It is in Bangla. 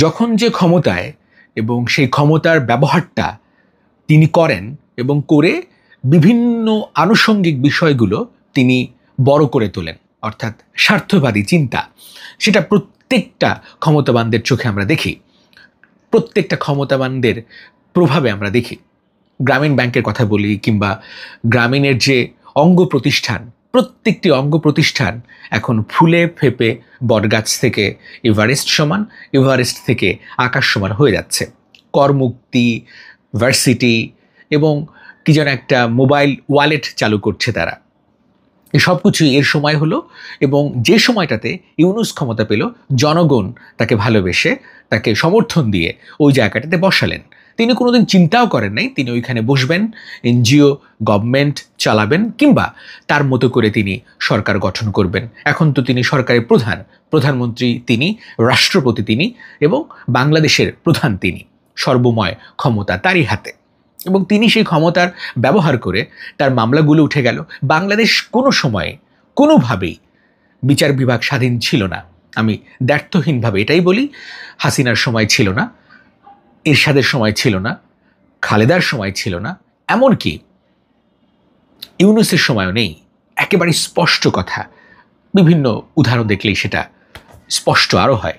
যখন যে ক্ষমতায় এবং সেই ক্ষমতার ব্যবহারটা তিনি করেন এবং করে বিভিন্ন আনুষঙ্গিক বিষয়গুলো তিনি বড় করে তোলেন, অর্থাৎ স্বার্থবাদী চিন্তা, সেটা প্রত্যেকটা ক্ষমতাবানদের চোখে আমরা দেখি, প্রত্যেকটা ক্ষমতাবানদের প্রভাবে আমরা দেখি। গ্রামীণ ব্যাংকের কথা বলি কিংবা গ্রামীণের যে অঙ্গ প্রতিষ্ঠান, প্রত্যেকটি অঙ্গ প্রতিষ্ঠান এখন ফুলে ফেপে বটগাছ থেকে এভারেস্ট সমান, এভারেস্ট থেকে আকাশ সমান হয়ে যাচ্ছে। করমুক্তি, ভার্সিটি এবং কি যেন একটা মোবাইল ওয়ালেট চালু করছে তারা। এই সব কিছুই এর সময় হলো, এবং যে সময়টাতে ইউনূস ক্ষমতা পেল, জনগণ তাকে ভালোবেসে তাকে সমর্থন দিয়ে ওই জায়গাটাতে বসালেন। তিনি কোনোদিন চিন্তাও করেন নাই তিনি ওইখানে বসবেন, এনজিও গভর্নমেন্ট চালাবেন কিংবা তার মতো করে তিনি সরকার গঠন করবেন। এখন তো তিনি সরকারের প্রধান, প্রধানমন্ত্রী তিনি, রাষ্ট্রপতি তিনি এবং বাংলাদেশের প্রধান তিনি। সর্বময় ক্ষমতা তারই হাতে, এবং তিনি সেই ক্ষমতার ব্যবহার করে তার মামলাগুলো উঠে গেল। বাংলাদেশ কোনো সময়ে কোনোভাবেই বিচার বিভাগ স্বাধীন ছিল না। আমি দ্ব্যর্থহীনভাবে এটাই বলি, হাসিনার সময় ছিল না, এরশাদের সময় ছিল না, খালেদার সময় ছিল না, এমনকি ইউনূসের সময়ও নেই। একেবারে স্পষ্ট কথা, বিভিন্ন উদাহরণ দেখলেই সেটা স্পষ্ট আরও হয়।